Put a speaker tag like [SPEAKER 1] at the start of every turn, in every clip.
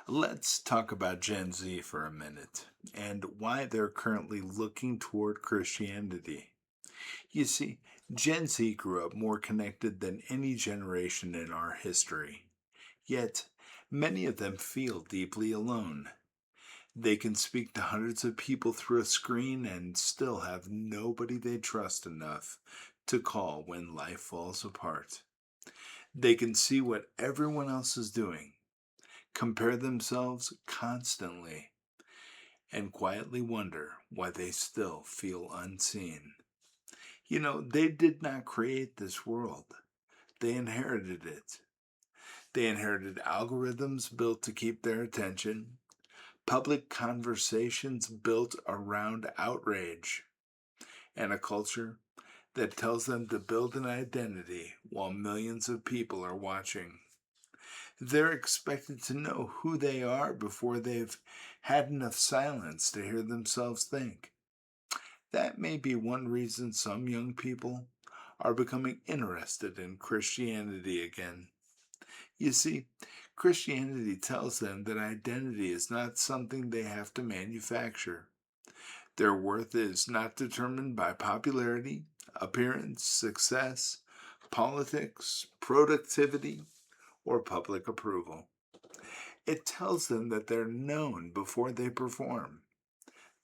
[SPEAKER 1] Let's talk about Gen Z for a minute and why they're currently looking toward Christianity. You see, Gen Z grew up more connected than any generation in our history. Yet, many of them feel deeply alone. They can speak to hundreds of people through a screen and still have nobody they trust enough to call when life falls apart. They can see what everyone else is doing, compare themselves constantly, and quietly wonder why they still feel unseen. They did not create this world, they inherited it. They inherited algorithms built to keep their attention, public conversations built around outrage, and a culture that tells them to build an identity while millions of people are watching. They're expected to know who they are before they've had enough silence to hear themselves think. That may be one reason some young people are becoming interested in Christianity again. You see, Christianity tells them that identity is not something they have to manufacture. Their worth is not determined by popularity, appearance, success, politics, productivity, or public approval. It tells them that they're known before they perform.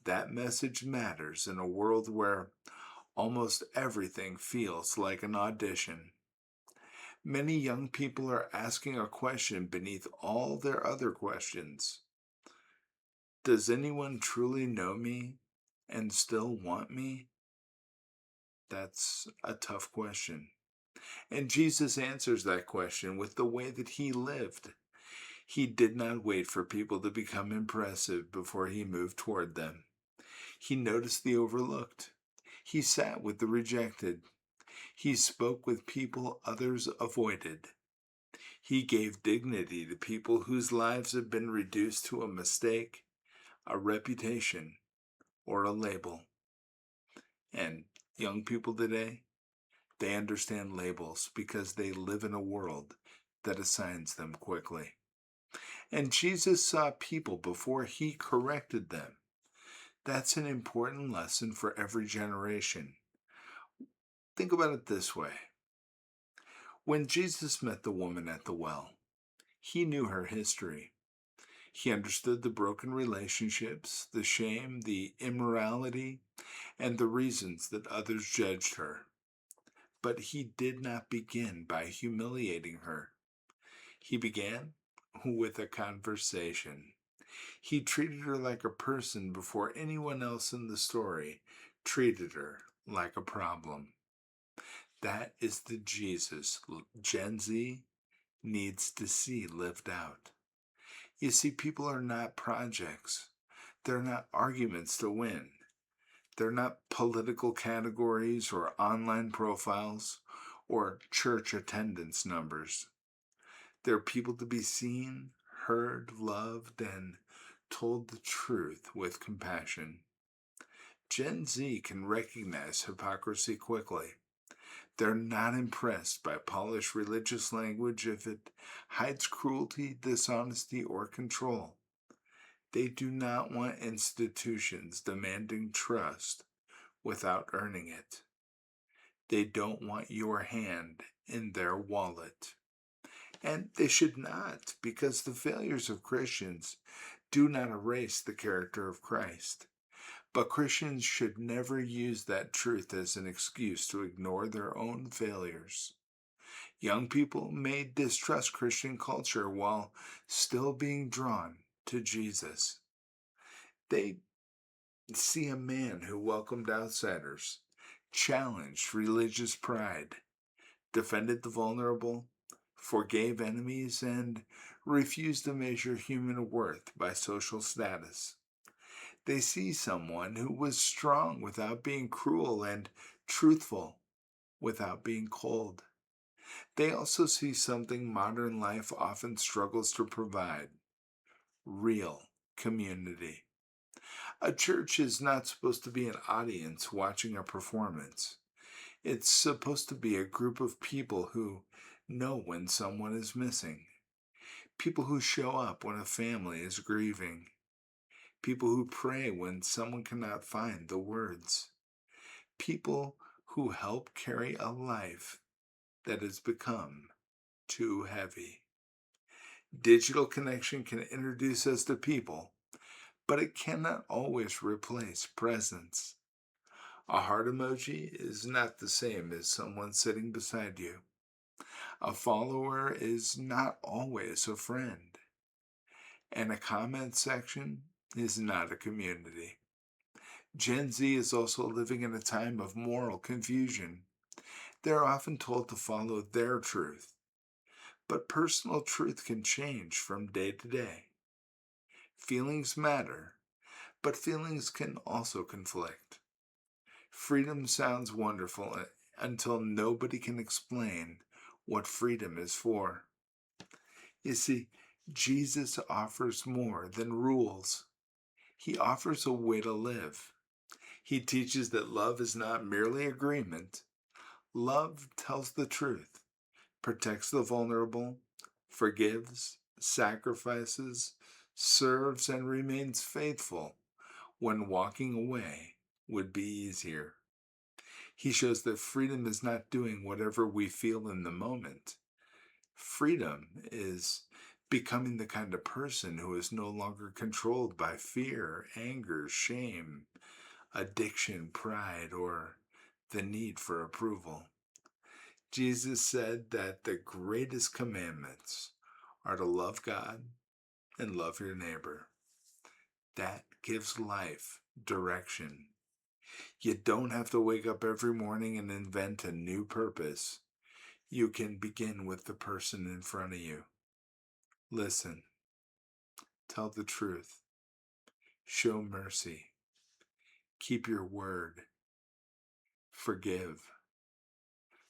[SPEAKER 1] That message matters in a world where almost everything feels like an audition. Many young people are asking a question beneath all their other questions. Does anyone truly know me and still want me? That's a tough question. And Jesus answers that question with the way that he lived. He did not wait for people to become impressive before he moved toward them. He noticed the overlooked. He sat with the rejected. He spoke with people others avoided. He gave dignity to people whose lives had been reduced to a mistake, a reputation, or a label. And young people today, they understand labels because they live in a world that assigns them quickly. And Jesus saw people before he corrected them. That's an important lesson for every generation. Think about it this way. When Jesus met the woman at the well, he knew her history. He understood the broken relationships, the shame, the immorality, and the reasons that others judged her. But he did not begin by humiliating her. He began with a conversation. He treated her like a person before anyone else in the story treated her like a problem. That is the Jesus Gen Z needs to see lived out. You see, people are not projects. They're not arguments to win. They're not political categories or online profiles or church attendance numbers. They're people to be seen, heard, loved, and told the truth with compassion. Gen Z can recognize hypocrisy quickly. They're not impressed by polished religious language if it hides cruelty, dishonesty, or control. They do not want institutions demanding trust without earning it. They don't want your hand in their wallet. And they should not, because the failures of Christians do not erase the character of Christ. But Christians should never use that truth as an excuse to ignore their own failures. Young people may distrust Christian culture while still being drawn to Jesus. They see a man who welcomed outsiders, challenged religious pride, defended the vulnerable, forgave enemies, and refused to measure human worth by social status. They see someone who was strong without being cruel and truthful without being cold. They also see something modern life often struggles to provide: real community. A church is not supposed to be an audience watching a performance. It's supposed to be a group of people who know when someone is missing. people who show up when a family is grieving, people who pray when someone cannot find the words, people who help carry a life that has become too heavy. Digital connection can introduce us to people, but it cannot always replace presence. A heart emoji is not the same as someone sitting beside you. A follower is not always a friend. And a comment section is not a community. Gen Z is also living in a time of moral confusion. They're often told to follow their truth, but personal truth can change from day to day. Feelings matter, but feelings can also conflict. Freedom sounds wonderful until nobody can explain what freedom is for. You see, Jesus offers more than rules. He offers a way to live. He teaches that love is not merely agreement. Love tells the truth, protects the vulnerable, forgives, sacrifices, serves, and remains faithful when walking away would be easier. He shows that freedom is not doing whatever we feel in the moment. Freedom is becoming the kind of person who is no longer controlled by fear, anger, shame, addiction, pride, or the need for approval. Jesus said that the greatest commandments are to love God and love your neighbor. That gives life direction. You don't have to wake up every morning and invent a new purpose. You can begin with the person in front of you. Listen, tell the truth, show mercy, keep your word, forgive,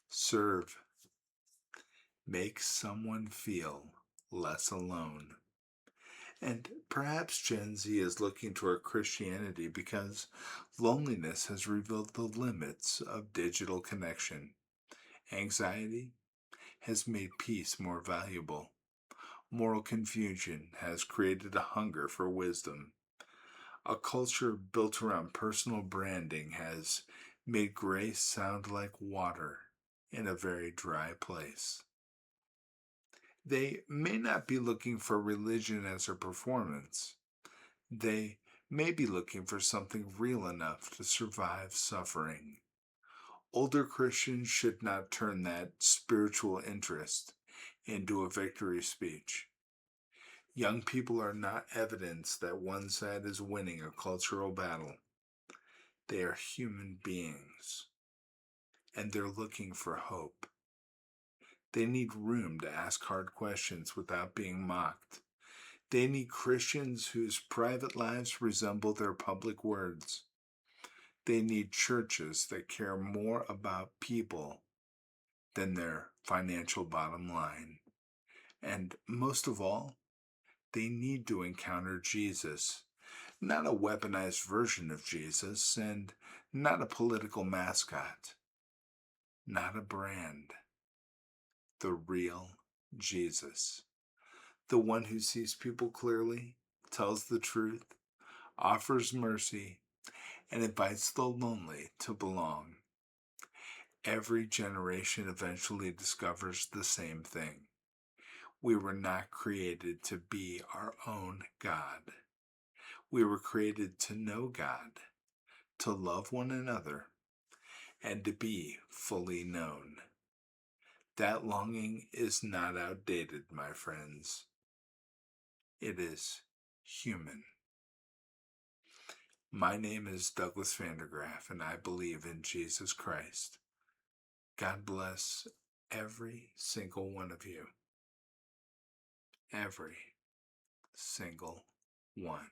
[SPEAKER 1] serve, make someone feel less alone. And perhaps Gen Z is looking toward Christianity because loneliness has revealed the limits of digital connection. Anxiety has made peace more valuable. Moral confusion has created a hunger for wisdom. A culture built around personal branding has made grace sound like water in a very dry place. They may not be looking for religion as a performance. They may be looking for something real enough to survive suffering. Older Christians should not turn that spiritual interest into a victory speech. Young people are not evidence that one side is winning a cultural battle. They are human beings, and they're looking for hope. They need room to ask hard questions without being mocked. They need Christians whose private lives resemble their public words. They need churches that care more about people than their financial bottom line. And most of all, they need to encounter Jesus, not a weaponized version of Jesus, and not a political mascot, not a brand, the real Jesus, the one who sees people clearly, tells the truth, offers mercy, and invites the lonely to belong. Every generation eventually discovers the same thing. We were not created to be our own God. We were created to know God, to love one another, and to be fully known. That longing is not outdated, my friends. It is human. My name is Douglas Vandergraph, and I believe in Jesus Christ. God bless every single one of you. Every single one.